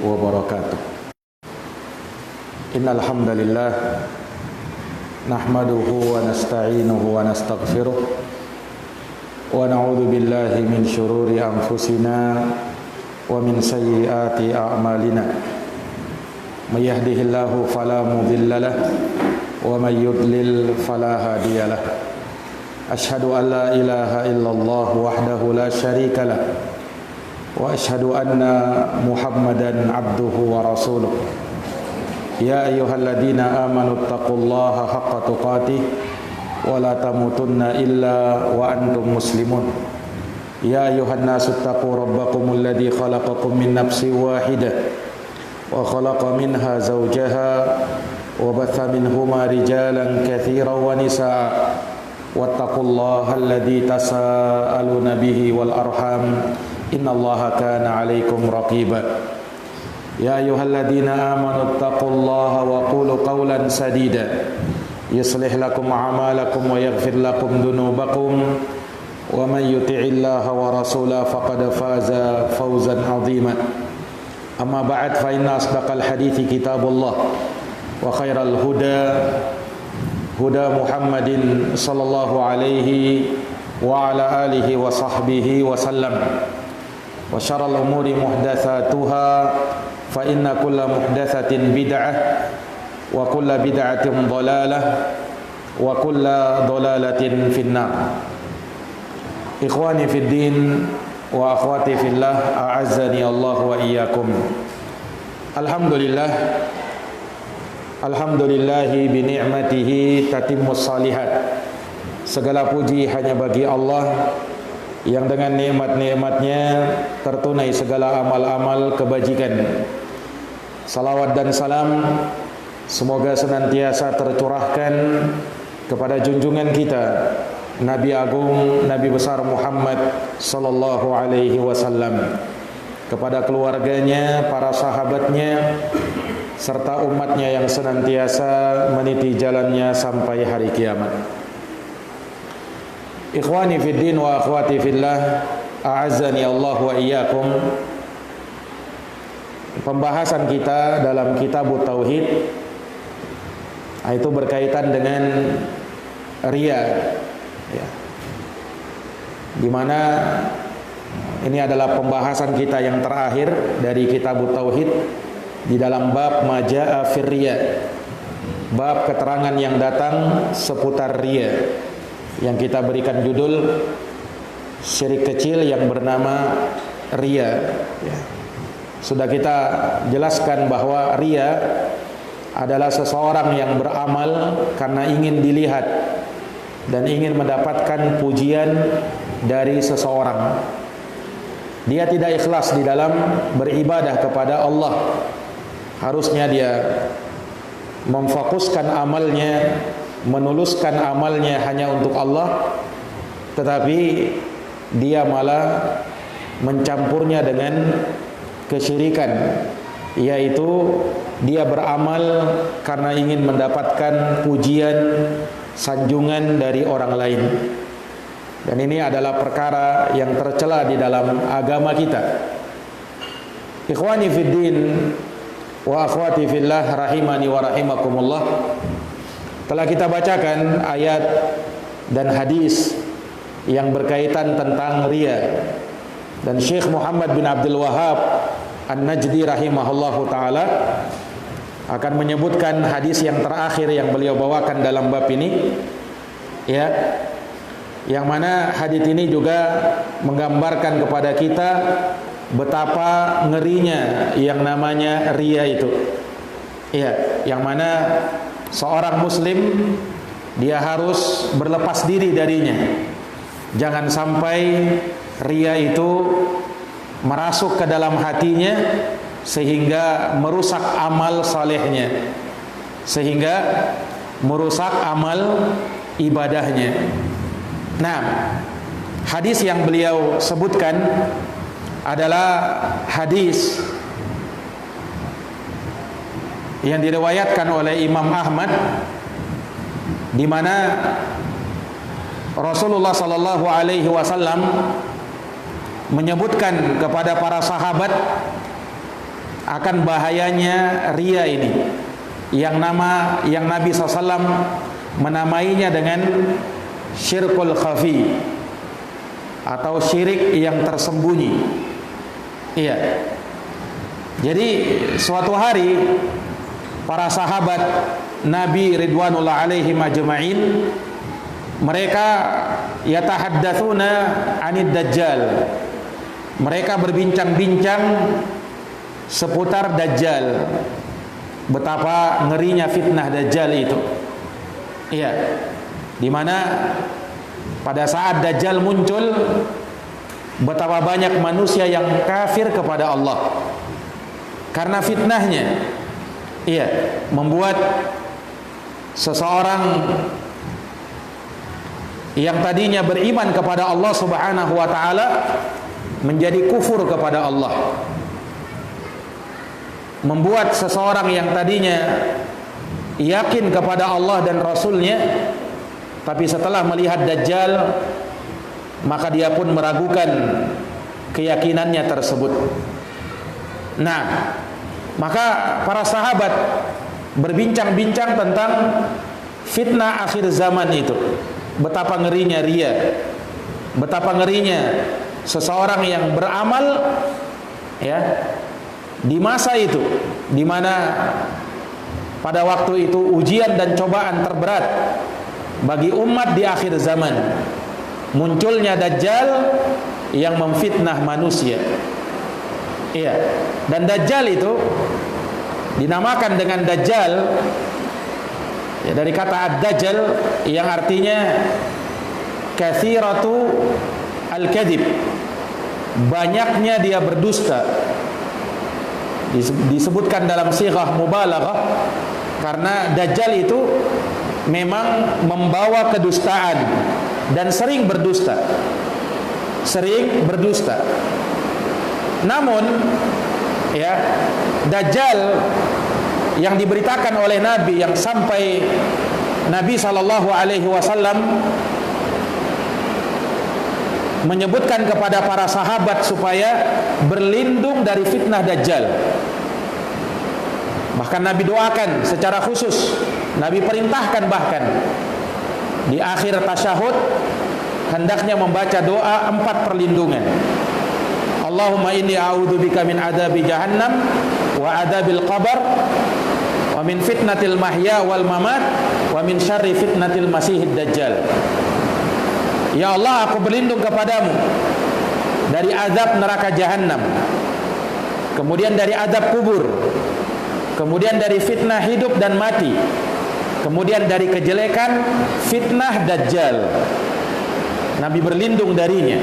wabarakatuh. Innal hamdalillah nahmaduhu wa nasta'inuhu wa nastaghfiruh wa na'udzu billahi min syururi anfusina wa min sayyiati a'malina. May yahdihillahu fala mudilla lahu wa may yudlil fala hadiya lahu. Asyhadu an la ilaha illallah wahdahu la syarika lahu wa asyhadu anna Muhammadan abduhu wa rasuluh. Ya ayyuhalladzina amanu taqullaha haqqa tuqatih wa la tamutunna illa wa antum muslimun. Ya ayyuhan nasu taqu rabbakumul ladzi khalaqakum min nafsin wahidah wa khalaqa minha zawjaha wa batha minhuma rijalan katsiran wa nisaa wattaqullaha alladzi tasaaluna bihi wal arham innallaha kana 'alaikum raqiba. Ya ayyuhalladzina amanu taqullaha wa qulu qawlan sadida yuslih lakum a'malakum wa yaghfir lakum dhunubakum wa may yuti'illaha wa rasulahu faqad faza fawzan 'azima. Amma ba'd, fa inna asdaqal hadithi kitabullah wa khairal huda huda Muhammadin sallallahu alaihi wa ala alihi wa sahbihi wa sallam. Wa syarrul umuri muhdatsatuha fa inna kulla muhdatsatin bid'ah wa kulla bid'atin dhalalah wa kulla dhalalatin finnar. Ikhwani fid din wa akhwati fillah, a'azzani Allah wa iyyakum. Alhamdulillahi bi ni'matihi tatimmus shalihat. Segala puji hanya bagi Allah yang dengan nikmat-nikmatnya tertunai segala amal-amal kebajikan. Salawat dan salam semoga senantiasa tercurahkan kepada junjungan kita Nabi Agung, Nabi besar Muhammad sallallahu alaihi wasallam, kepada keluarganya, para sahabatnya, serta umatnya yang senantiasa meniti jalannya sampai hari kiamat. Ikhwani fid din wa akhwati fillah, a'azzani Allah wa iyyakum. Pembahasan kita dalam kitab Tauhid itu berkaitan dengan riya, ya. Di mana ini adalah pembahasan kita yang terakhir dari kitab Tauhid di dalam bab majaa fir riya, bab keterangan yang datang seputar riya, yang kita berikan judul syirik kecil yang bernama riya, ya. Sudah kita jelaskan bahwa riya adalah seseorang yang beramal karena ingin dilihat dan ingin mendapatkan pujian dari seseorang. Dia tidak ikhlas di dalam beribadah kepada Allah. Harusnya dia memfokuskan amalnya, menuluskan amalnya hanya untuk Allah, tetapi dia malah mencampurnya dengan kesyirikan, yaitu dia beramal karena ingin mendapatkan pujian, sanjungan dari orang lain. Dan ini adalah perkara yang tercela di dalam agama kita. Ikhwani fid din wa akhwati fillah, rahimani wa rahimakumullah. Telah kita bacakan ayat dan hadis yang berkaitan tentang riya. Dan Syekh Muhammad bin Abdul Wahhab An-Najdi rahimahullahu ta'ala akan menyebutkan hadis yang terakhir yang beliau bawakan dalam bab ini, ya, yang mana hadis ini juga menggambarkan kepada kita betapa ngerinya yang namanya riya itu, ya, yang mana seorang muslim dia harus berlepas diri darinya. Jangan sampai riya itu merasuk ke dalam hatinya sehingga merusak amal salehnya, sehingga merusak amal ibadahnya. Nah, hadis yang beliau sebutkan adalah hadis yang diriwayatkan oleh Imam Ahmad, di mana Rasulullah sallallahu alaihi wasallam menyebutkan kepada para sahabat akan bahayanya ria ini, yang Nabi SAW menamainya dengan syirkul khafi atau syirik yang tersembunyi. Iya. Jadi suatu hari para sahabat Nabi ridwanullah alaihim ajma'in, mereka yatahaddatsuna 'anid dajjal. Mereka berbincang-bincang seputar dajjal. Betapa ngerinya fitnah dajjal itu. Iya. Di mana pada saat dajjal muncul, betapa banyak manusia yang kafir kepada Allah karena fitnahnya. Iya, membuat seseorang yang tadinya beriman kepada Allah Subhanahu wa taala menjadi kufur kepada Allah. Membuat seseorang yang tadinya yakin kepada Allah dan Rasulnya, tapi setelah melihat dajjal, maka dia pun meragukan keyakinannya tersebut. Nah, maka para sahabat berbincang-bincang tentang fitnah akhir zaman itu. Betapa ngerinya ria, betapa ngerinya seseorang yang beramal, ya, di masa itu, di mana pada waktu itu ujian dan cobaan terberat bagi umat di akhir zaman. Munculnya dajjal yang memfitnah manusia. Iya. Dan dajjal itu dinamakan dengan dajjal ya, dari kata ad-dajjal yang artinya katsiratu al-kadhib. Banyaknya dia berdusta. Disebutkan dalam sighah mubalaghah karena dajjal itu memang membawa kedustaan dan sering berdusta. Sering berdusta. Namun ya, dajjal yang diberitakan oleh Nabi, yang sampai Nabi SAW menyebutkan kepada para sahabat supaya berlindung dari fitnah dajjal. Bahkan Nabi doakan secara khusus. Nabi perintahkan bahkan di akhir tasyahud hendaknya membaca doa 4 perlindungan. Allahumma inni a'udzubika min adabi jahannam wa adabil qabr wa min fitnatil mahya wal mamat wa min syarri fitnatil masihid dajjal. Ya Allah, aku berlindung kepadamu dari azab neraka jahanam, kemudian dari azab kubur, kemudian dari fitnah hidup dan mati, kemudian dari kejelekan fitnah dajjal. Nabi berlindung darinya.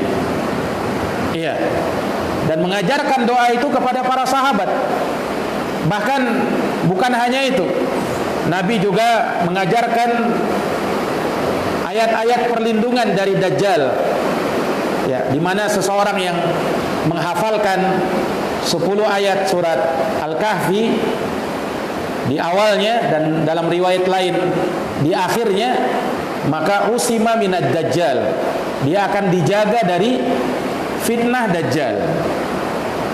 Iya. Dan mengajarkan doa itu kepada para sahabat. Bahkan bukan hanya itu, Nabi juga mengajarkan ayat-ayat perlindungan dari dajjal. Ya, di mana seseorang yang menghafalkan 10 ayat surat Al-Kahfi di awalnya dan dalam riwayat lain di akhirnya, maka usima minad dajjal. Dia akan dijaga dari fitnah dajjal.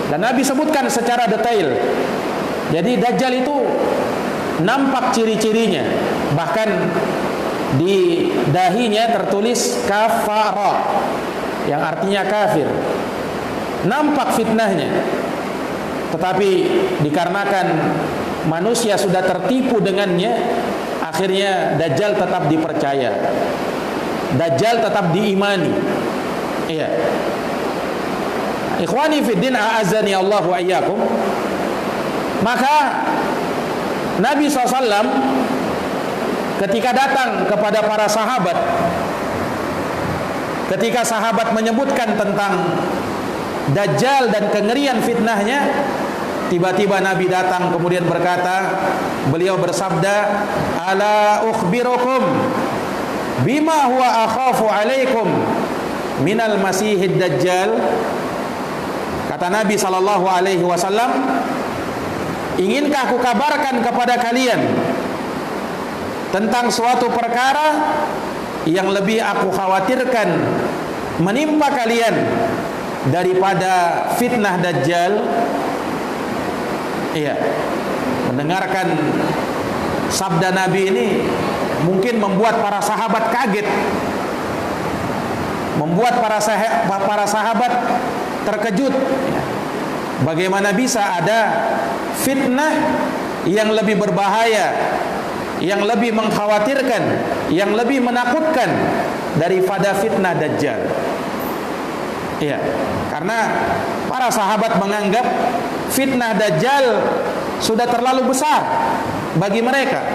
Dan Nabi sebutkan secara detail. Jadi dajjal itu nampak ciri-cirinya. Bahkan di dahinya tertulis kafara, yang artinya kafir. Nampak fitnahnya. Tetapi dikarenakan manusia sudah tertipu dengannya, akhirnya dajjal tetap dipercaya. Dajjal tetap diimani. Iya. Ikhwani fiddin a'azani Allah wa iyyakum. Maka Nabi SAW ketika datang kepada para sahabat, ketika sahabat menyebutkan tentang dajjal dan kengerian fitnahnya, tiba-tiba Nabi datang kemudian berkata, beliau bersabda, ala ukhbirukum bima huwa akhafu alaikum minal masihid dajjal. Kata Nabi SAW, inginkah aku kabarkan kepada kalian tentang suatu perkara yang lebih aku khawatirkan menimpa kalian daripada fitnah dajjal? Iya. Mendengarkan sabda Nabi ini mungkin membuat para sahabat kaget. Membuat para sahabat terkejut. Bagaimana bisa ada fitnah yang lebih berbahaya, yang lebih mengkhawatirkan, yang lebih menakutkan daripada fitnah Dajjal. Iya, karena para sahabat menganggap fitnah Dajjal sudah terlalu besar bagi mereka.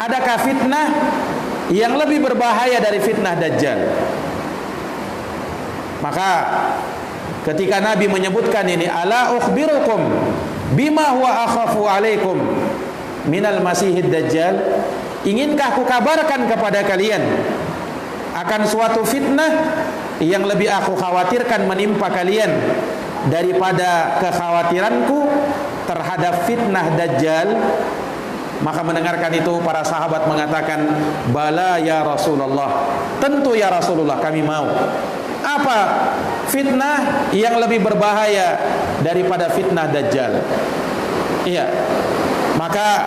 Adakah fitnah yang lebih berbahaya dari fitnah Dajjal? Maka ketika Nabi menyebutkan ini, ala ukhbirukum bima huwa akhafu alaikum minal masihid Dajjal, inginkah aku kabarkan kepada kalian akan suatu fitnah yang lebih aku khawatirkan menimpa kalian daripada kekhawatiranku terhadap fitnah Dajjal? Maka mendengarkan itu para sahabat mengatakan, bala ya Rasulullah, tentu ya Rasulullah, kami mau. Apa fitnah yang lebih berbahaya daripada fitnah Dajjal? Iya. Maka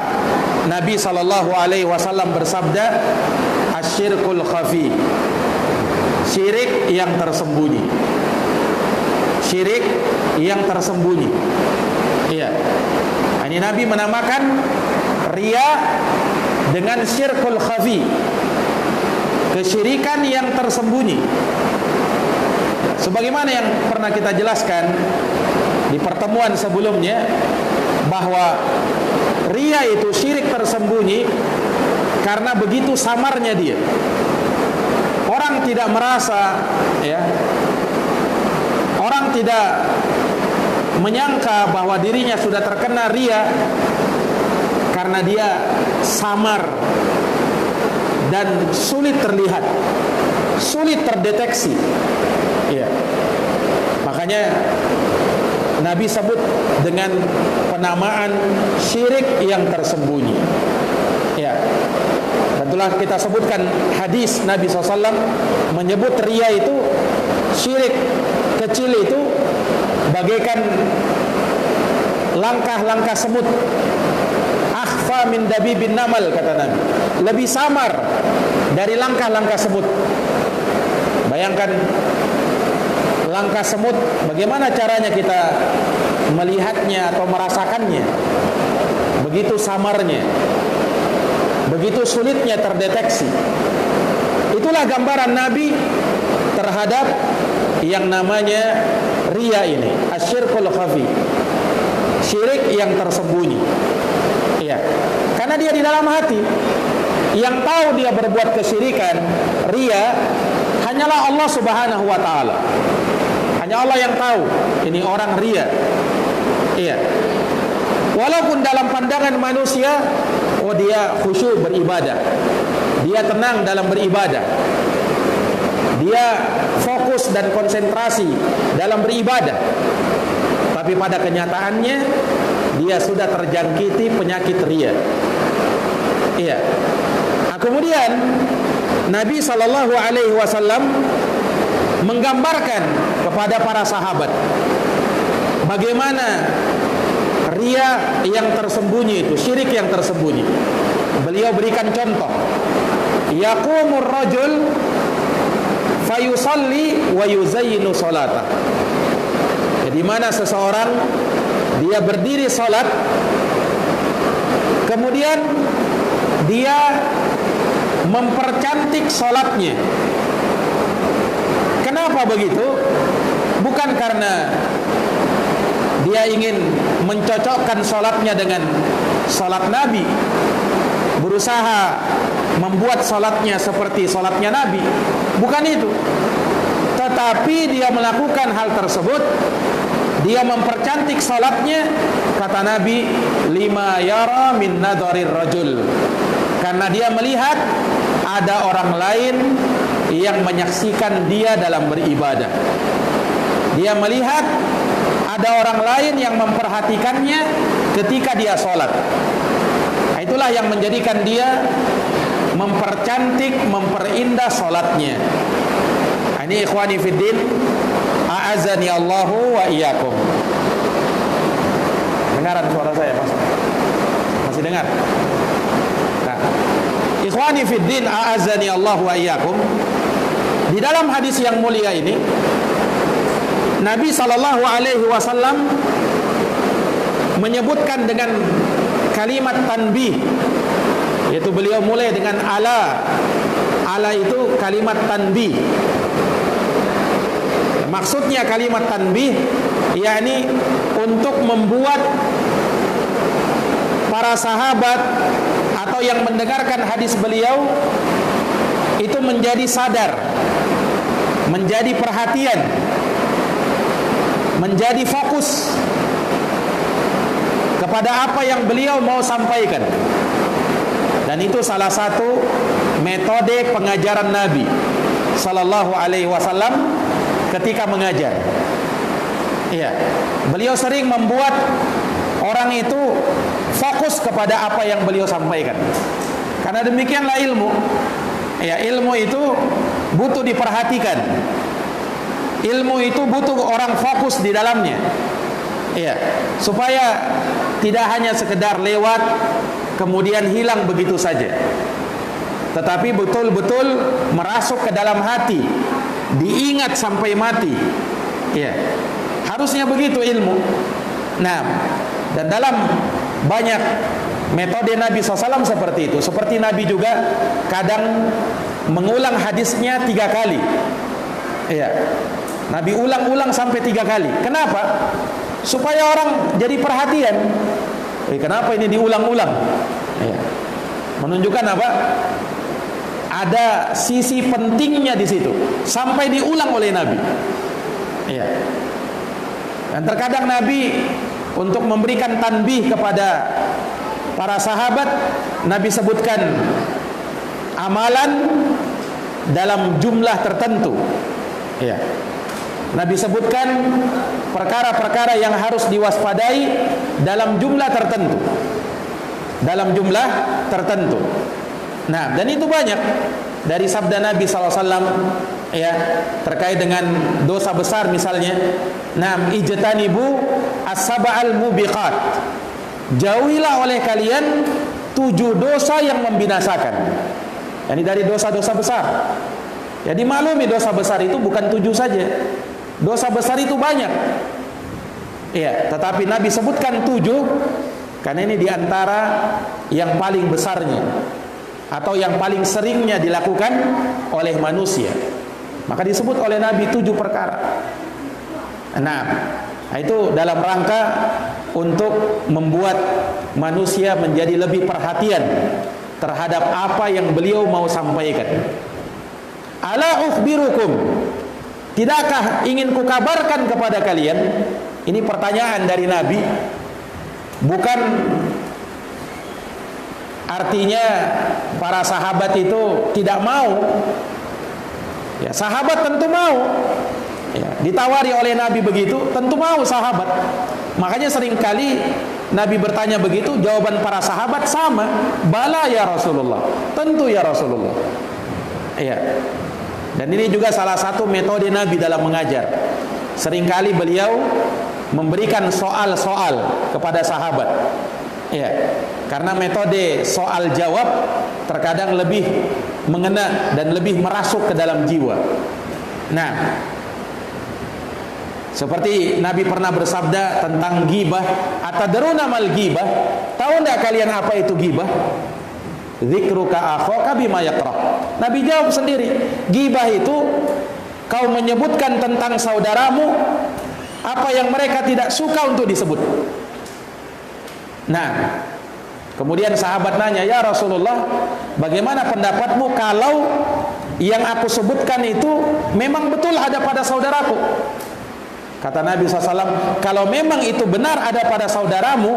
Nabi SAW bersabda, asyirkul khafi, syirik yang tersembunyi. Syirik yang tersembunyi. Iya. Ini Nabi menamakan riya dengan syirkul khafi, kesyirikan yang tersembunyi. Sebagaimana yang pernah kita jelaskan di pertemuan sebelumnya, bahwa riya itu syirik tersembunyi karena begitu samarnya dia. Orang tidak merasa, ya, orang tidak menyangka bahwa dirinya sudah terkena riya karena dia samar dan sulit terlihat, sulit terdeteksi. Ya. Makanya Nabi sebut dengan penamaan syirik yang tersembunyi. Ya. Dan telah kita sebutkan hadis Nabi SAW menyebut riya itu, syirik kecil itu bagaikan langkah-langkah semut, akhfa min dabibin namal, kata Nabi, lebih samar dari langkah-langkah semut. Bayangkan langkah semut, bagaimana caranya kita melihatnya atau merasakannya? Begitu samarnya, begitu sulitnya terdeteksi. Itulah gambaran Nabi terhadap yang namanya riya ini, asyirkul khafi, syirik yang tersembunyi. Iya, karena dia di dalam hati. Yang tahu dia berbuat kesyirikan, riya, hanyalah Allah Subhanahu wa taala. Hanya Allah yang tahu ini orang riya. Iya. Walaupun dalam pandangan manusia, oh dia khusyuk beribadah, dia tenang dalam beribadah, dia fokus dan konsentrasi dalam beribadah, tapi pada kenyataannya dia sudah terjangkiti penyakit riya. Iya. Nah, kemudian Nabi SAW menggambarkan kepada para sahabat bagaimana riya yang tersembunyi itu, syirik yang tersembunyi. Beliau berikan contoh, yaqumur rajul fayusalli wa yuzayyinu salatah. Jadi mana seseorang dia berdiri salat, kemudian dia mempercantik salatnya. Kenapa begitu? Bukan karena dia ingin mencocokkan salatnya dengan salat Nabi, berusaha membuat salatnya seperti salatnya Nabi. Bukan itu. Tetapi dia melakukan hal tersebut, dia mempercantik salatnya, kata Nabi, lima yara min nadharir rajul, karena dia melihat ada orang lain yang menyaksikan dia dalam beribadah. Dia melihat ada orang lain yang memperhatikannya ketika dia sholat. Nah, itulah yang menjadikan dia mempercantik, memperindah sholatnya. Nah, ini ikhwani fiddin, a'azani Allahu wa iyyakum. Dengaran suara saya, Mas? mendengar. Nah, ikhwani fid din, a'azzani Allah wa iyyakum. Di dalam hadis yang mulia ini, Nabi sallallahu alaihi wasallam menyebutkan dengan kalimat tanbih, yaitu beliau mulai dengan ala. Ala itu kalimat tanbih. Maksudnya kalimat tanbih yakni untuk membuat para sahabat atau yang mendengarkan hadis beliau itu menjadi sadar, menjadi perhatian, menjadi fokus kepada apa yang beliau mau sampaikan. Dan itu salah satu metode pengajaran Nabi sallallahu alaihi wasallam ketika mengajar. Iya, beliau sering membuat orang itu fokus kepada apa yang beliau sampaikan. Karena demikianlah ilmu. Ya, ilmu itu butuh diperhatikan. Ilmu itu butuh orang fokus di dalamnya. Iya, supaya tidak hanya sekedar lewat kemudian hilang begitu saja, tetapi betul-betul merasuk ke dalam hati, diingat sampai mati. Ya, harusnya begitu ilmu. Nah, dan dalam banyak metode Nabi SAW seperti itu. Seperti Nabi juga kadang mengulang hadisnya 3 kali. Ya, Nabi ulang-ulang sampai 3 kali. Kenapa? Supaya orang jadi perhatian. Kenapa ini diulang-ulang? Ya. Menunjukkan apa? Ada sisi pentingnya di situ, sampai diulang oleh Nabi. Ya. Dan terkadang Nabi untuk memberikan tanbih kepada para sahabat, Nabi sebutkan amalan dalam jumlah tertentu. Ya. Nabi sebutkan perkara-perkara yang harus diwaspadai dalam jumlah tertentu. Dalam jumlah tertentu. Nah, dan itu banyak dari sabda Nabi SAW, ya, terkait dengan dosa besar misalnya. Nah, ijtanibu as-sab'al mubiqat. Jauhilah oleh kalian 7 dosa yang membinasakan. Ini dari dosa-dosa besar. Jadi maklumi dosa besar itu bukan 7 saja. Dosa besar itu banyak. Iya, tetapi Nabi sebutkan 7 karena ini diantara yang paling besarnya atau yang paling seringnya dilakukan oleh manusia. Maka disebut oleh Nabi 7 perkara. Nah, itu dalam rangka untuk membuat manusia menjadi lebih perhatian terhadap apa yang beliau mau sampaikan. Ala ukhbirukum, tidakkah ingin kukabarkan kepada kalian? Ini pertanyaan dari Nabi. Bukan artinya para sahabat itu tidak mau. Ya, sahabat tentu mau. Ya, ditawari oleh Nabi begitu, tentu mau sahabat. Makanya seringkali Nabi bertanya begitu, jawaban para sahabat sama. Bala ya Rasulullah, tentu ya Rasulullah. Ya. Dan ini juga salah satu metode Nabi dalam mengajar. Seringkali beliau memberikan soal-soal kepada sahabat. Ya, karena metode soal jawab terkadang lebih mengena dan lebih merasuk ke dalam jiwa. Nah, seperti Nabi pernah bersabda tentang ghibah, atadruna mal ghibah? Tahu enggak kalian apa itu ghibah? Dzikruka akhaka bima yakrah. Nabi jawab sendiri, ghibah itu kau menyebutkan tentang saudaramu apa yang mereka tidak suka untuk disebut. Nah, kemudian sahabat nanya, ya Rasulullah, bagaimana pendapatmu kalau yang aku sebutkan itu memang betul ada pada saudaraku? Kata Nabi SAW, kalau memang itu benar ada pada saudaramu,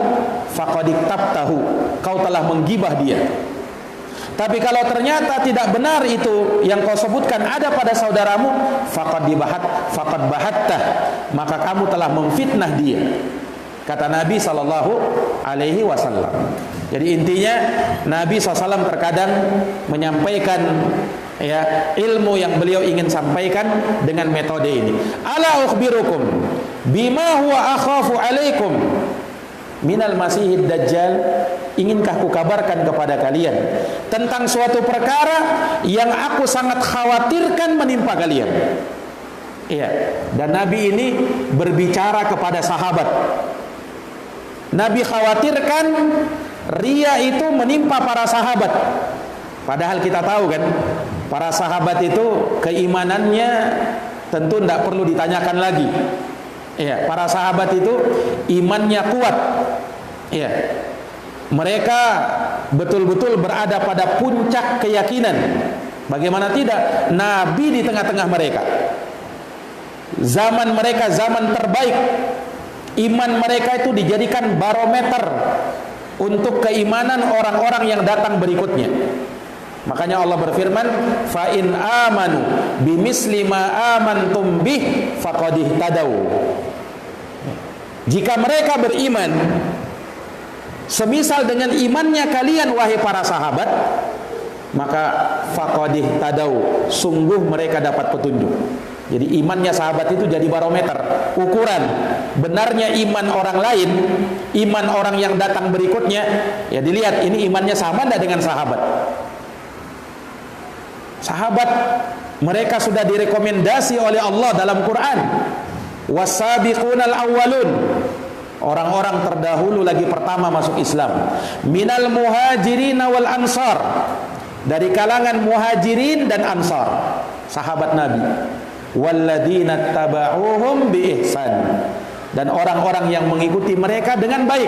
faqad iktabtahu, kau telah menggibah dia. Tapi kalau ternyata tidak benar itu yang kau sebutkan ada pada saudaramu, faqad bahattah, maka kamu telah memfitnah dia. Kata Nabi SAW. Jadi intinya Nabi SAW terkadang menyampaikan ya ilmu yang beliau ingin sampaikan dengan metode ini. Ala ukhbirukum bima huwa akhafu alaikum. minal masihid dajjal, inginkah kukabarkan kepada kalian tentang suatu perkara yang aku sangat khawatirkan menimpa kalian. Iya, dan Nabi ini berbicara kepada sahabat. Nabi khawatirkan ria itu menimpa para sahabat. Padahal kita tahu kan, para sahabat itu keimanannya tentu tidak perlu ditanyakan lagi. Ya, para sahabat itu imannya kuat. Ya, mereka betul-betul berada pada puncak keyakinan. Bagaimana tidak? Nabi di tengah-tengah mereka. Zaman mereka zaman terbaik. Iman mereka itu dijadikan barometer untuk keimanan orang-orang yang datang berikutnya. Makanya Allah berfirman, fa in amanu bimisli ma amantum bih faqad ihtadaw. Jika mereka beriman semisal dengan imannya kalian wahai para sahabat, maka faqad ihtadaw, sungguh mereka dapat petunjuk. Jadi imannya sahabat itu jadi barometer, ukuran benarnya iman orang lain, iman orang yang datang berikutnya. Ya dilihat ini imannya sama tidak dengan sahabat. Sahabat mereka sudah direkomendasi oleh Allah dalam Quran. Wasabiqunal awwalun, orang-orang terdahulu lagi pertama masuk Islam. Minal muhajirin wal ansar, dari kalangan muhajirin dan ansar, sahabat Nabi. Walladzina taba'uhum bi ihsan, dan orang-orang yang mengikuti mereka dengan baik.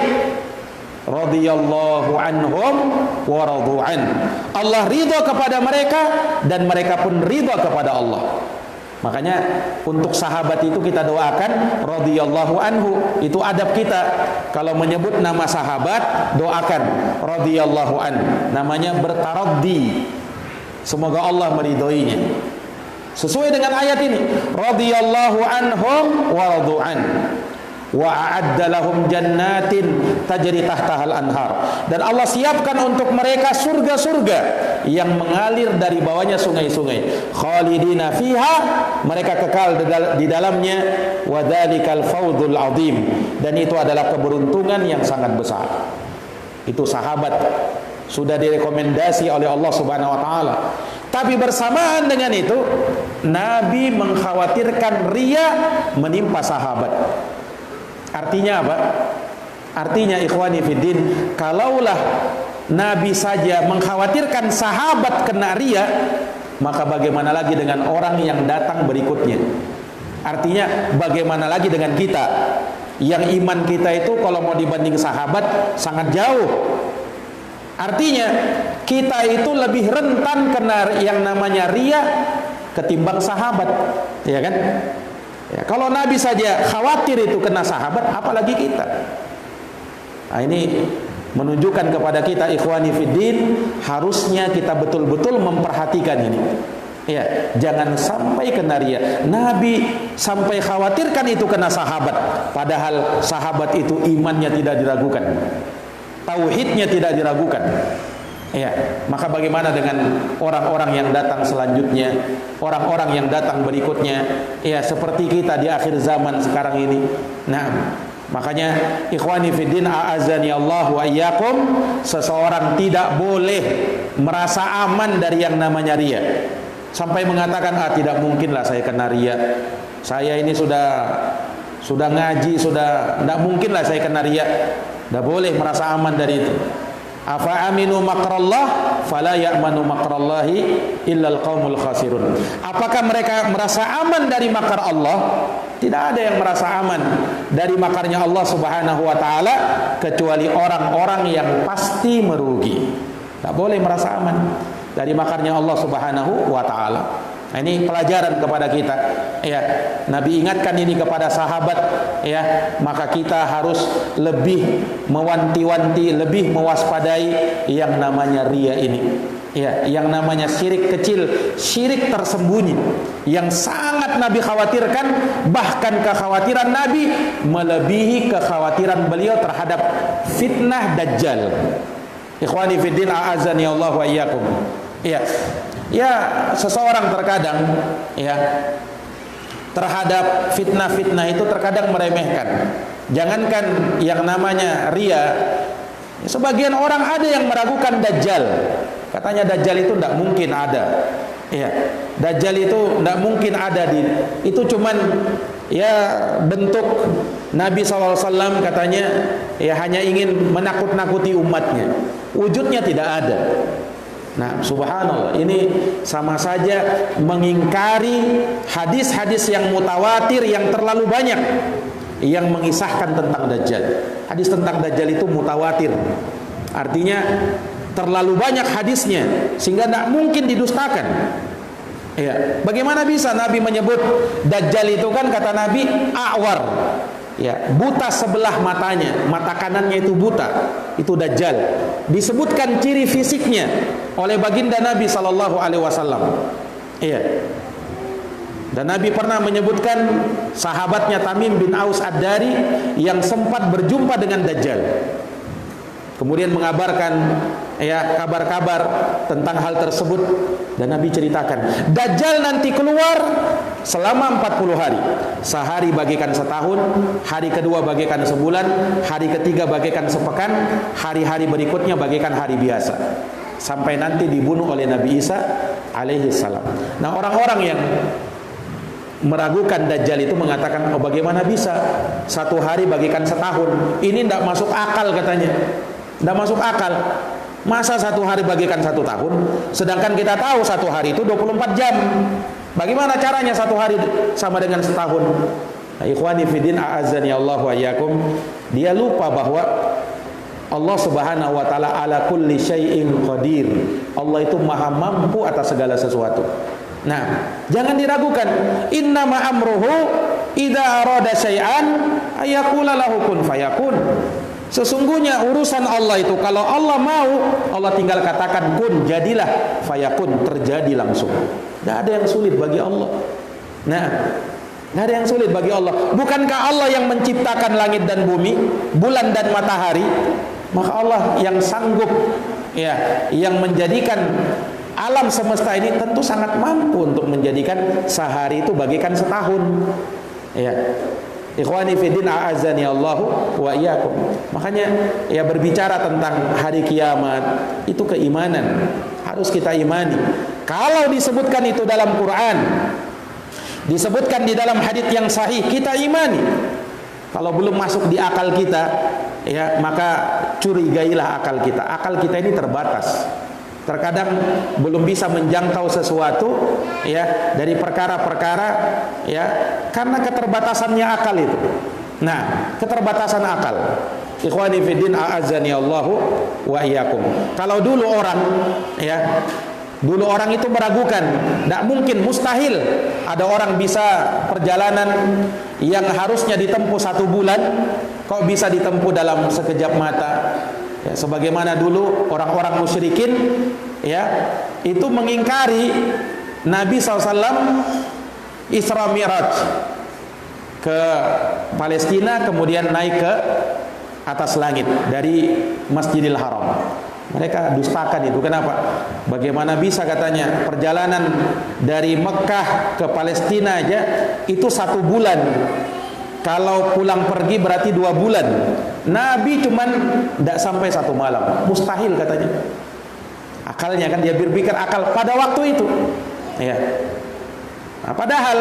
Radhiyallahu anhum wa radu'an, Allah ridha kepada mereka dan mereka pun ridha kepada Allah. Makanya untuk sahabat itu kita doakan radhiyallahu anhu, itu adab kita. Kalau menyebut nama sahabat doakan radhiyallahu an, namanya bertaraddi, semoga Allah meridhoinya. Sesuai dengan ayat ini, radhiyallahu anhum wa radu'an wa a'adda lahum jannatin tajri tahtahal anhar, dan Allah siapkan untuk mereka surga-surga yang mengalir dari bawahnya sungai-sungai. Khalidina fiha, mereka kekal di dalamnya. Wa dzalikal fawzul azim, dan itu adalah keberuntungan yang sangat besar. Itu sahabat sudah direkomendasi oleh Allah Subhanahu wa taala. Tapi bersamaan dengan itu, Nabi mengkhawatirkan ria menimpa sahabat. Artinya apa? Artinya ikhwani fiddin, kalaulah Nabi saja mengkhawatirkan sahabat kena ria, maka bagaimana lagi dengan orang yang datang berikutnya? Artinya bagaimana lagi dengan kita yang iman kita itu kalau mau dibanding sahabat sangat jauh. Artinya kita itu lebih rentan kena yang namanya ria ketimbang sahabat, ya kan? Ya, kalau Nabi saja khawatir itu kena sahabat, apalagi kita. Nah, ini menunjukkan kepada kita ikhwani fiddin, harusnya kita betul-betul memperhatikan ini. Ya, jangan sampai kena ria. Nabi sampai khawatirkan itu kena sahabat, padahal sahabat itu imannya tidak diragukan, tauhidnya tidak diragukan. Ya, maka bagaimana dengan orang-orang yang datang selanjutnya, orang-orang yang datang berikutnya, ya seperti kita di akhir zaman sekarang ini. Nah, makanya ikhwani fiddin a'azani Allah wa iyyakum, seseorang tidak boleh merasa aman dari yang namanya ria. Sampai mengatakan, tidak mungkinlah saya kena ria. Saya ini sudah ngaji, tidak mungkinlah saya kena ria. Tidak boleh merasa aman dari itu. Afa aminu makrallah fala ya'manu makrallahi illal qaumul khasirun. Apakah mereka merasa aman dari makar Allah? Tidak ada yang merasa aman dari makarnya Allah Subhanahu wa taala kecuali orang-orang yang pasti merugi. Tak boleh merasa aman dari makarnya Allah Subhanahu wa taala. Nah, ini pelajaran kepada kita. Ya, Nabi ingatkan ini kepada sahabat. Ya, maka kita harus lebih mewanti-wanti, lebih mewaspadai yang namanya ria ini. Ya, yang namanya syirik kecil, syirik tersembunyi yang sangat Nabi khawatirkan, bahkan kekhawatiran Nabi melebihi kekhawatiran beliau terhadap fitnah Dajjal. Ikhwani fiddin a'azani Allah wa iyyakum. Ya. Ya, seseorang terkadang ya terhadap fitnah-fitnah itu terkadang meremehkan. Jangankan yang namanya ria, sebagian orang ada yang meragukan Dajjal. Katanya Dajjal itu tidak mungkin ada. Ya, Dajjal itu tidak mungkin ada itu cuman ya bentuk Nabi SAW katanya ya hanya ingin menakut-nakuti umatnya. Wujudnya tidak ada. Nah, subhanallah, ini sama saja mengingkari hadis-hadis yang mutawatir yang terlalu banyak yang mengisahkan tentang Dajjal. Hadis tentang Dajjal itu mutawatir. Artinya terlalu banyak hadisnya sehingga tidak mungkin didustakan. Ya, bagaimana bisa Nabi menyebut Dajjal itu, kan kata Nabi a'war. Ya, buta sebelah matanya, mata kanannya itu buta. Itu Dajjal. Disebutkan ciri fisiknya oleh baginda Nabi sallallahu alaihi wasallam. Iya. Dan Nabi pernah menyebutkan sahabatnya Tamim bin Aus Ad-Dari yang sempat berjumpa dengan Dajjal. Kemudian mengabarkan ya kabar-kabar tentang hal tersebut, dan Nabi ceritakan Dajjal nanti keluar selama 40 hari. Sehari bagikan setahun, hari kedua bagikan sebulan, hari ketiga bagikan sepekan, hari-hari berikutnya bagikan hari biasa, sampai nanti dibunuh oleh Nabi Isa alaihi salam. Nah, orang-orang yang meragukan Dajjal itu mengatakan, oh bagaimana bisa satu hari bagikan setahun? Ini tidak masuk akal katanya. Tidak masuk akal. Masa satu hari bagikan satu tahun, sedangkan kita tahu satu hari itu 24 jam. Bagaimana caranya satu hari sama dengan setahun? Nah, ikhwani fiddin a'azzani Allah wa iyyakum, dia lupa bahwa Allah Subhanahu wa taala ala kulli syai'in qadir. Allah itu maha mampu atas segala sesuatu. Nah, jangan diragukan. Innama amruhu idza arada syai'an ayaqula lahu kun fayakun. Sesungguhnya urusan Allah itu, kalau Allah mau, Allah tinggal katakan kun, jadilah, fayakun, terjadi langsung. Tidak ada yang sulit bagi Allah. Nah, tidak ada yang sulit bagi Allah. Bukankah Allah yang menciptakan langit dan bumi, bulan dan matahari? Maka Allah yang sanggup, ya, yang menjadikan alam semesta ini tentu sangat mampu untuk menjadikan sehari itu bagikan setahun. Ya. Ikhwani fiddin a'azzani Allahu wa iyyakum. Makanya ya berbicara tentang hari kiamat itu keimanan, harus kita imani. Kalau disebutkan itu dalam Quran, disebutkan di dalam hadis yang sahih, kita imani. Kalau belum masuk di akal kita, ya maka curigailah akal kita. Akal kita ini terbatas. Terkadang belum bisa menjangkau sesuatu ya dari perkara-perkara ya karena keterbatasannya akal itu. Nah, keterbatasan akal. Ikhwani fiddin a'azzani Allahu wa iyyakum. Kalau dulu orang ya, dulu orang itu meragukan, tidak mungkin, mustahil ada orang bisa perjalanan yang harusnya ditempuh 1 bulan kok bisa ditempuh dalam sekejap mata. Ya, sebagaimana dulu orang-orang musyrikin ya itu mengingkari Nabi SAW Isra Mi'raj ke Palestina, kemudian naik ke atas langit dari Masjidil Haram. Mereka dustakan itu. Kenapa? Bagaimana bisa katanya perjalanan dari Mekah ke Palestina aja itu 1 bulan. Kalau pulang pergi berarti 2 bulan. Nabi cuman tidak sampai 1 malam. Mustahil katanya. Akalnya kan, dia berpikir akal pada waktu itu. Ya. Nah, padahal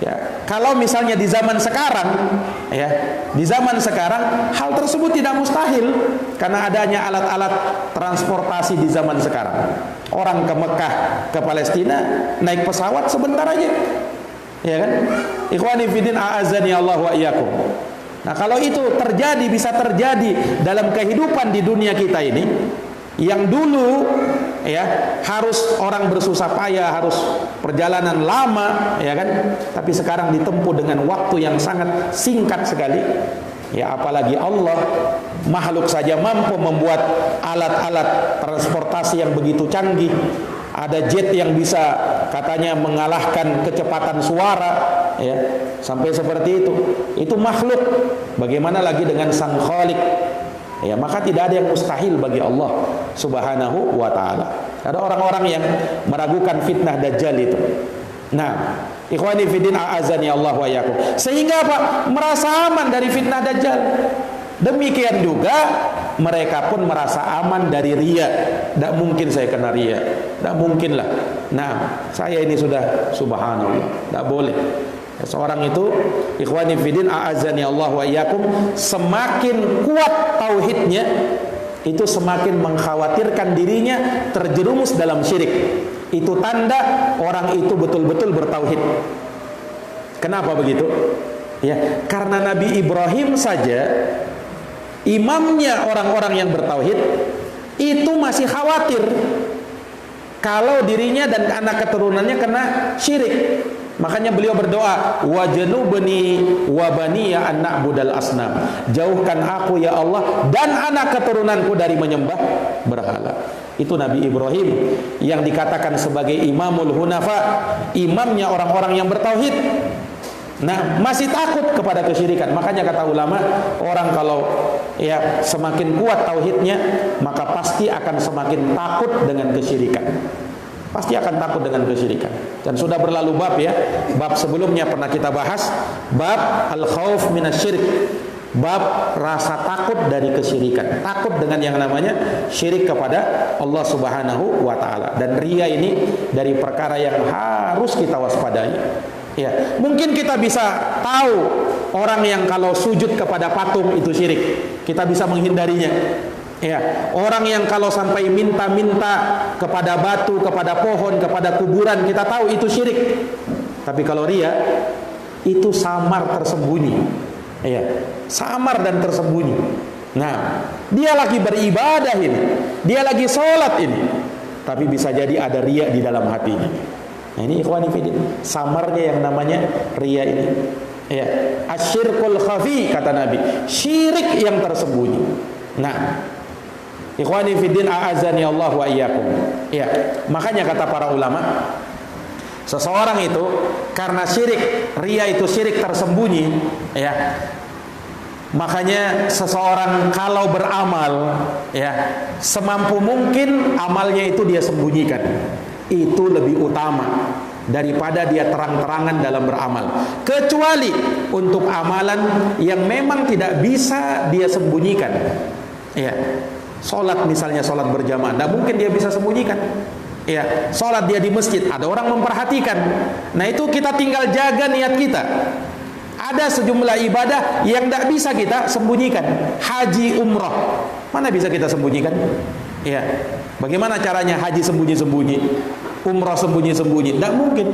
ya, kalau misalnya di zaman sekarang, ya, di zaman sekarang hal tersebut tidak mustahil karena adanya alat-alat transportasi di zaman sekarang. Orang ke Mekah, ke Palestina naik pesawat sebentar aja. Ya kan? Ikhwani fiddin a'azzani Allah wa iyyakum. Nah, kalau itu terjadi, bisa terjadi dalam kehidupan di dunia kita ini, yang dulu ya harus orang bersusah payah, harus perjalanan lama, ya kan? Tapi sekarang ditempuh dengan waktu yang sangat singkat sekali. Ya, apalagi Allah, makhluk saja mampu membuat alat-alat transportasi yang begitu canggih. Ada jet yang bisa katanya mengalahkan kecepatan suara, ya, sampai seperti itu. Itu makhluk. Bagaimana lagi dengan Sang Khalik? Ya, maka tidak ada yang mustahil bagi Allah Subhanahu wa taala. Ada orang-orang yang meragukan fitnah Dajjal itu. Nah, Ikhwani fiddin a'azani Allah wa iyyakum. Sehingga apa? Merasa aman dari fitnah Dajjal. Demikian juga mereka pun merasa aman dari riya. Tidak mungkin saya kena riya, tidak mungkin lah. Nah, saya ini sudah subhanallah, tidak boleh. Seorang itu, ikhwani fiddin a'azani Allah wa iyyakum, semakin kuat tauhidnya, itu semakin mengkhawatirkan dirinya terjerumus dalam syirik. Itu tanda orang itu betul-betul bertauhid. Kenapa begitu? Ya, karena Nabi Ibrahim saja, imamnya orang-orang yang bertauhid, itu masih khawatir kalau dirinya dan anak keturunannya kena syirik. Makanya beliau berdoa, wajnubni wa baniya an na'budal asnam. Jauhkan aku ya Allah dan anak keturunanku dari menyembah berhala. Itu Nabi Ibrahim yang dikatakan sebagai imamul hunafa, imamnya orang-orang yang bertauhid. Nah, masih takut kepada kesyirikan. Makanya kata ulama, orang kalau ya semakin kuat tauhidnya, maka pasti akan semakin takut dengan kesyirikan. Pasti akan takut dengan kesyirikan. Dan sudah berlalu bab ya. Bab sebelumnya pernah kita bahas, bab al-khauf minasyirik. Bab rasa takut dari kesyirikan. Takut dengan yang namanya syirik kepada Allah Subhanahu wa taala. Dan riya ini dari perkara yang harus kita waspadai. Ya, mungkin kita bisa tahu orang yang kalau sujud kepada patung itu syirik. Kita bisa menghindarinya. Ya, orang yang kalau sampai minta-minta kepada batu, kepada pohon, kepada kuburan, kita tahu itu syirik. Tapi kalau riya, itu samar tersembunyi. Ya, samar dan tersembunyi. Nah, dia lagi beribadah ini, dia lagi sholat ini, tapi bisa jadi ada riya di dalam hatinya. Nah, ini ikhwani fiddin, samarnya yang namanya riya ini. Ya, asyirkul khafi kata Nabi, syirik yang tersembunyi. Nah, ikhwani fiddin a'azani Allah wa iyyakum. Ya, makanya kata para ulama, seseorang itu karena syirik, riya itu syirik tersembunyi, ya. Makanya seseorang kalau beramal, ya, semampu mungkin amalnya itu dia sembunyikan. Itu lebih utama daripada dia terang-terangan dalam beramal. Kecuali untuk amalan yang memang tidak bisa dia sembunyikan. Ya. Sholat misalnya, sholat berjamaah, tidak mungkin dia bisa sembunyikan. Ya, sholat dia di masjid, ada orang memperhatikan. Nah, itu kita tinggal jaga niat kita. Ada sejumlah ibadah yang tidak bisa kita sembunyikan. Haji, umrah, mana bisa kita sembunyikan? Ya, bagaimana caranya haji sembunyi-sembunyi, umrah sembunyi-sembunyi? Tidak mungkin,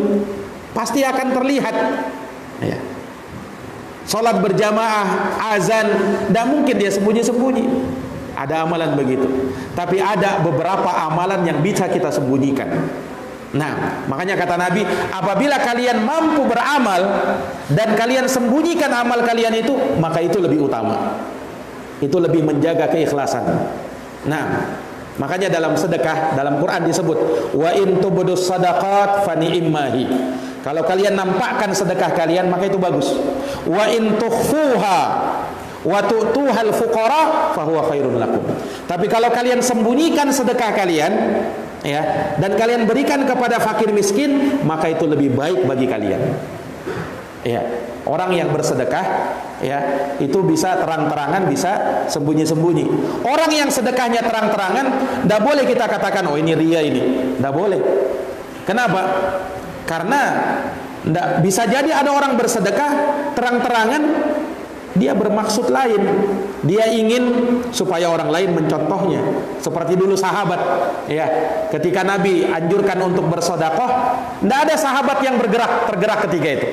pasti akan terlihat. Ya. Sholat berjamaah, azan, tidak mungkin dia sembunyi-sembunyi. Ada amalan begitu. Tapi ada beberapa amalan yang bisa kita sembunyikan. Nah, makanya kata Nabi, apabila kalian mampu beramal dan kalian sembunyikan amal kalian itu, maka itu lebih utama. Itu lebih menjaga keikhlasan. Nah, makanya dalam sedekah, dalam Quran disebut, wa in tubdus sadaqat fa ni'mahi. Kalau kalian nampakkan sedekah kalian, maka itu bagus. Wa in tukhfuha wa tu'tuhal fuqara fa huwa khairun lakum. Tapi kalau kalian sembunyikan sedekah kalian, ya, dan kalian berikan kepada fakir miskin, maka itu lebih baik bagi kalian. Ya, orang yang bersedekah, ya, itu bisa terang-terangan, bisa sembunyi-sembunyi. Orang yang sedekahnya terang-terangan, tidak boleh kita katakan, oh ini riya ini, tidak boleh. Kenapa? Karena bisa jadi ada orang bersedekah terang-terangan, dia bermaksud lain. Dia ingin supaya orang lain mencontohnya. Seperti dulu sahabat, ya, ketika Nabi anjurkan untuk bersedekah, tidak ada sahabat yang tergerak ketika itu.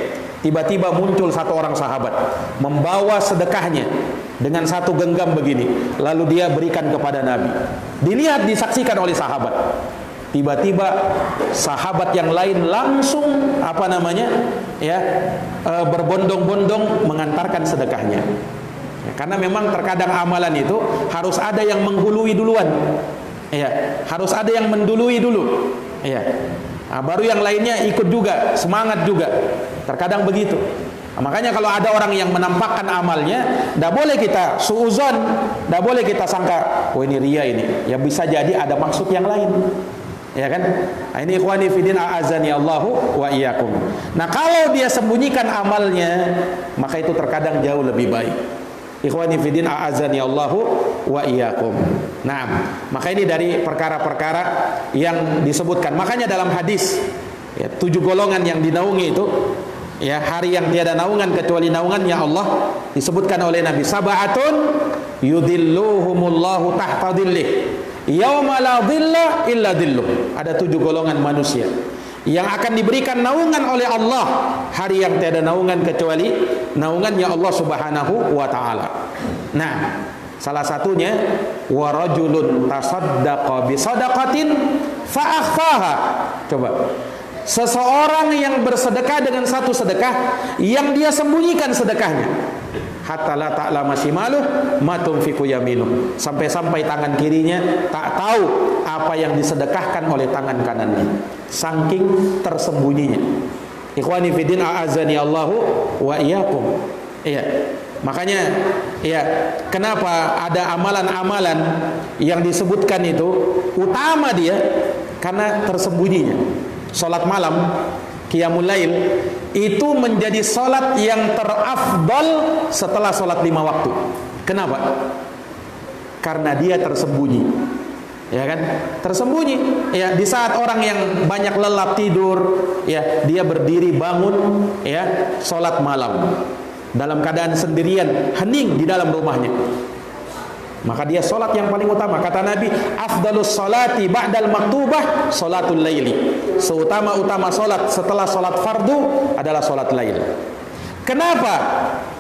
Tiba-tiba muncul satu orang sahabat membawa sedekahnya dengan satu genggam begini, lalu dia berikan kepada Nabi. Dilihat, disaksikan oleh sahabat. Tiba-tiba sahabat yang lain langsung berbondong-bondong mengantarkan sedekahnya. Ya, karena memang terkadang amalan itu harus ada yang menghului duluan. Ya, harus ada yang mendului dulu. Ya. Nah, baru yang lainnya ikut juga, semangat juga. Terkadang begitu. Nah, makanya kalau ada orang yang menampakkan amalnya, tidak boleh kita suuzon, tidak boleh kita sangka, oh ini riya ini. Ya bisa jadi ada maksud yang lain. Ya kan? Nah, ini ikhwani fiddin a'azani Allahu wa iyyakum. Nah, kalau dia sembunyikan amalnya, maka itu terkadang jauh lebih baik. Ikhwani fiddin a'azani Allahu wa iyyakum. Nah, maka ini dari perkara-perkara yang disebutkan. Makanya dalam hadis ya, 7 golongan yang dinaungi itu, ya, hari yang tiada naungan kecuali naungannya Allah, disebutkan oleh Nabi, sab'atun yudhilluhumullahu tahta dhillih yauma la dhilla illa dhilluh. Ada 7 golongan manusia yang akan diberikan naungan oleh Allah hari yang tiada naungan kecuali naungannya Allah Subhanahu wa taala. Nah, salah satunya wa rajulun tasaddaqa bi shadaqatin fa akhfaha. Coba, seseorang yang bersedekah dengan satu sedekah yang dia sembunyikan sedekahnya, hatta la ta'lama shimaluh ma tunfiqu yaminuh, sampai-sampai tangan kirinya tak tahu apa yang disedekahkan oleh tangan kanannya, saking tersembunyinya. Ikhwani fiddin a'azani Allahu wa iyyakum. Iya. Makanya ya, kenapa ada amalan-amalan yang disebutkan itu utama dia karena tersembunyinya. Salat malam, qiyamul lail itu menjadi salat yang terafdal setelah salat 5 waktu. Kenapa? Karena dia tersembunyi. Ya kan? Tersembunyi. Ya, di saat orang yang banyak lelap tidur, ya, dia berdiri bangun, ya, salat malam. Dalam keadaan sendirian, hening di dalam rumahnya. Maka dia solat yang paling utama. Kata Nabi, afdalus solati ba'dal maktubah solatul laili. Seutama-utama solat setelah solat fardu adalah solat lail. Kenapa?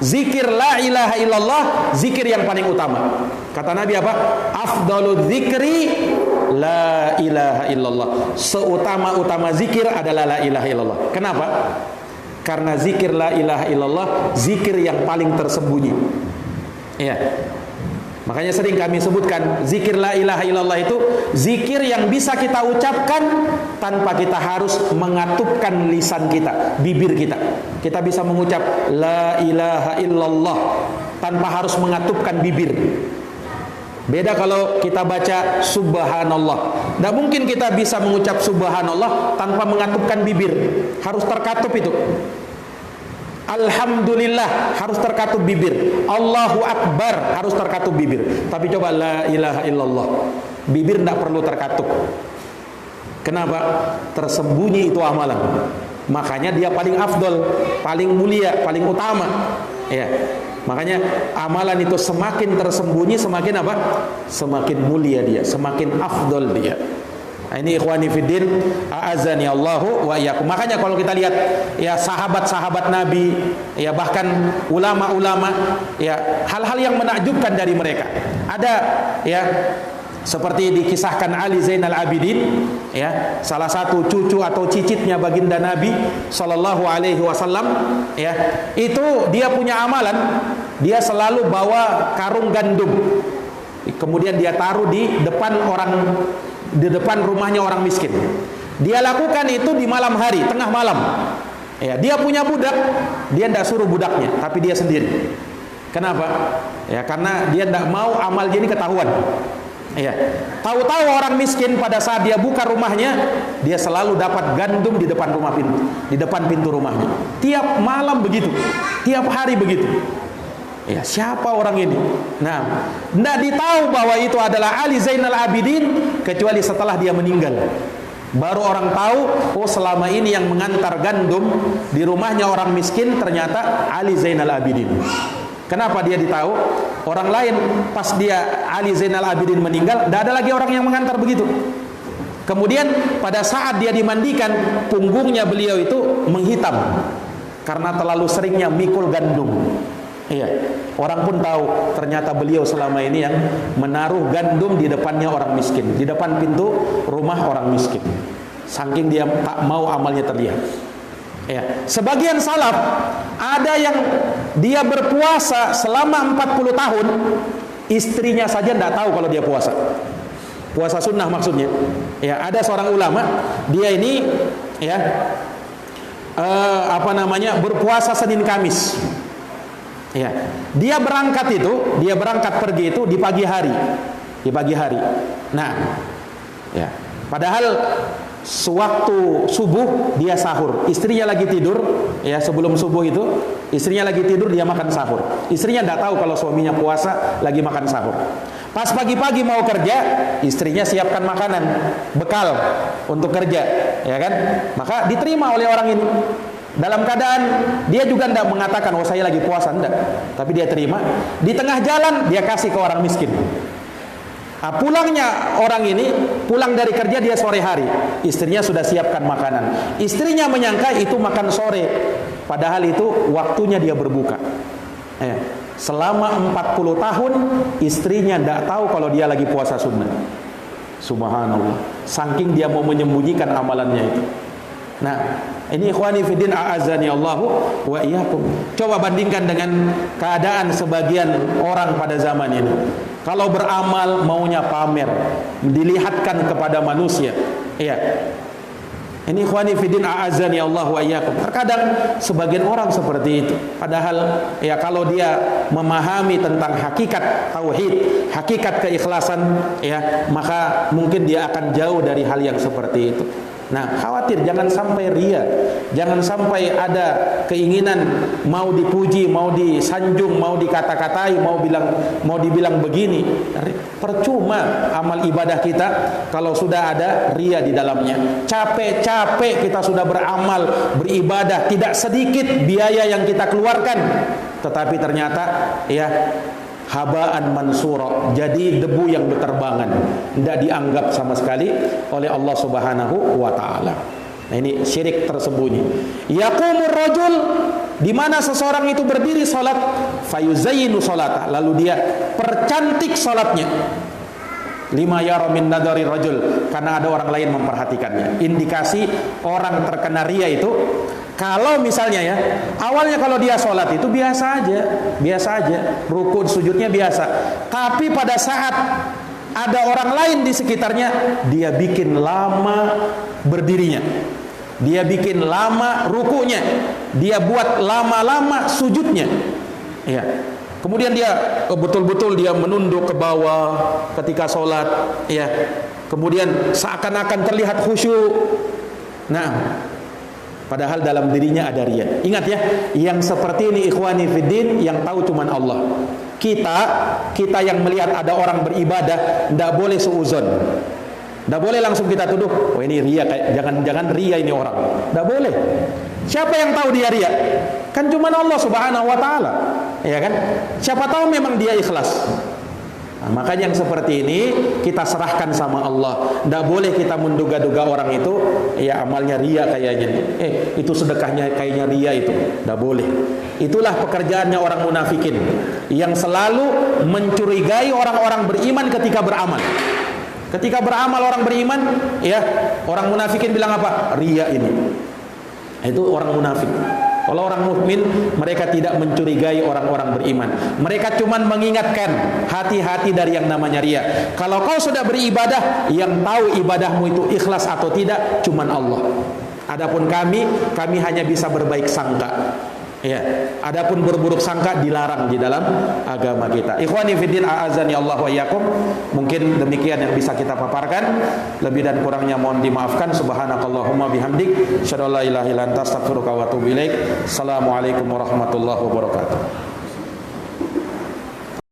Zikir la ilaha illallah zikir yang paling utama. Kata Nabi apa? Afdalul zikri la ilaha illallah. Seutama-utama zikir adalah la ilaha illallah. Kenapa? Karena zikir la ilaha illallah zikir yang paling tersembunyi. Iya. Makanya sering kami sebutkan, zikir la ilaha illallah itu zikir yang bisa kita ucapkan tanpa kita harus mengatupkan lisan kita, bibir kita. Kita bisa mengucap la ilaha illallah tanpa harus mengatupkan bibir. Beda kalau kita baca subhanallah. Tidak mungkin kita bisa mengucap subhanallah tanpa mengatupkan bibir. Harus terkatup itu. Alhamdulillah harus terkatup bibir. Allahu Akbar harus terkatup bibir. Tapi coba la ilaha illallah, bibir tidak perlu terkatup. Kenapa? Tersembunyi itu amalan. Makanya dia paling afdol, paling mulia, paling utama. Ya. Makanya amalan itu semakin tersembunyi semakin apa? Semakin mulia dia, semakin afdol dia. Nah, ini ikhwani fiddin a'azani Allahu wa iyyakum. Makanya kalau kita lihat ya sahabat-sahabat Nabi, ya bahkan ulama-ulama, ya hal-hal yang menakjubkan dari mereka. Ada ya seperti dikisahkan Ali Zainal Abidin, ya salah satu cucu atau cicitnya baginda Nabi sallallahu alaihi wasallam, ya itu dia punya amalan, dia selalu bawa karung gandum. Kemudian dia taruh di depan rumahnya orang miskin. Dia lakukan itu di malam hari, tengah malam. Ya, dia punya budak, dia tidak suruh budaknya, tapi dia sendiri. Kenapa? Ya, karena dia tidak mau amal ini ketahuan. Ya, tahu-tahu orang miskin pada saat dia buka rumahnya, dia selalu dapat gandum di depan pintu rumahnya. Tiap malam begitu, tiap hari begitu. Ya, siapa orang ini? Nah, tidak ditahu bahwa itu adalah Ali Zainal Abidin kecuali setelah dia meninggal. Baru orang tahu, oh selama ini yang mengantar gandum di rumahnya orang miskin ternyata Ali Zainal Abidin. Kenapa dia ditahu? Orang lain pas dia Ali Zainal Abidin meninggal, tidak ada lagi orang yang mengantar begitu. Kemudian pada saat dia dimandikan, punggungnya beliau itu menghitam karena terlalu seringnya mikul gandum. Iya, orang pun tahu ternyata beliau selama ini yang menaruh gandum di depannya orang miskin, di depan pintu rumah orang miskin. Saking dia tak mau amalnya terlihat. Ya, sebagian salaf ada yang dia berpuasa selama 40 tahun, istrinya saja tidak tahu kalau dia puasa. Puasa sunnah maksudnya. Ya, ada seorang ulama, dia ini ya berpuasa Senin Kamis. Ya, dia berangkat pergi itu di pagi hari. Nah, ya. Padahal sewaktu subuh dia sahur, istrinya lagi tidur, ya sebelum subuh itu istrinya lagi tidur, dia makan sahur. Istrinya tidak tahu kalau suaminya puasa lagi makan sahur. Pas pagi-pagi mau kerja, istrinya siapkan makanan bekal untuk kerja, ya kan? Maka diterima oleh orang ini. Dalam keadaan dia juga tidak mengatakan, oh saya lagi puasa, tidak. Tapi dia terima. Di tengah jalan dia kasih ke orang miskin. Nah, pulangnya orang ini, pulang dari kerja dia sore hari, istrinya sudah siapkan makanan. Istrinya menyangka itu makan sore, padahal itu waktunya dia berbuka. Selama 40 tahun istrinya tidak tahu kalau dia lagi puasa sunnah. Subhanallah, saking dia mau menyembunyikan amalannya itu. Nah, ini ikhwani fiddin a'azani Allahu wa iyyakum. Coba bandingkan dengan keadaan sebagian orang pada zaman ini. Kalau beramal maunya pamer, dilihatkan kepada manusia. Iya. Ini ikhwani fiddin a'azani Allah wa iyyakum. Terkadang sebagian orang seperti itu. Padahal ya kalau dia memahami tentang hakikat tauhid, hakikat keikhlasan, ya, maka mungkin dia akan jauh dari hal yang seperti itu. Nah, khawatir jangan sampai ria, jangan sampai ada keinginan mau dipuji, mau disanjung, mau dikata-katai, mau dibilang begini. Percuma amal ibadah kita kalau sudah ada ria di dalamnya. Capek-capek kita sudah beramal, beribadah, tidak sedikit biaya yang kita keluarkan, tetapi ternyata ya habaan mansura, jadi debu yang berterbangan, tidak dianggap sama sekali oleh Allah Subhanahu wa taala. Nah, ini syirik tersembunyi. Yaqumur rajul, di mana seseorang itu berdiri salat, fayuzayyinu salata, lalu dia percantik salatnya. Lima yara min nadari rajul, karena ada orang lain memperhatikannya. Indikasi orang terkena ria itu, kalau misalnya ya, awalnya kalau dia sholat itu biasa aja, rukun sujudnya biasa. Tapi pada saat ada orang lain di sekitarnya, dia bikin lama berdirinya, dia bikin lama rukunya, dia buat lama-lama sujudnya, ya. Kemudian dia betul-betul dia menunduk ke bawah ketika sholat, ya. Kemudian seakan-akan terlihat khusyuk. Nah, padahal dalam dirinya ada riya. Ingat ya, yang seperti ini ikhwani fiddin yang tahu cuman Allah. Kita yang melihat ada orang beribadah tidak boleh suuzon. Tidak boleh langsung kita tuduh, oh ini riya, jangan riya ini orang. Tidak boleh. Siapa yang tahu dia riya? Kan cuman Allah Subhanahu wa taala. Ya kan? Siapa tahu memang dia ikhlas. Nah, makanya yang seperti ini kita serahkan sama Allah. Tidak boleh kita menduga-duga orang itu ya amalnya ria kayaknya. Itu sedekahnya kayaknya ria itu. Tidak boleh. Itulah pekerjaannya orang munafikin yang selalu mencurigai orang-orang beriman ketika beramal. Ketika beramal orang beriman, ya, orang munafikin bilang apa? Ria ini. Itu orang munafik. Kalau orang mukmin, mereka tidak mencurigai orang-orang beriman. Mereka cuma mengingatkan, hati-hati dari yang namanya ria. Kalau kau sudah beribadah, yang tahu ibadahmu itu ikhlas atau tidak cuma Allah. Adapun kami hanya bisa berbaik sangka. Ya, adapun berburuk sangka dilarang di dalam agama kita. Ikhwani fiddin a'azani Allah wa iyyakum. Mungkin demikian yang bisa kita paparkan. Lebih dan kurangnya mohon dimaafkan. Subhanakallahumma bihamdik, asyhadu an la ilaha illa anta, astaghfiruka wa atubu ilaik. Assalamualaikum warahmatullahi wabarakatuh.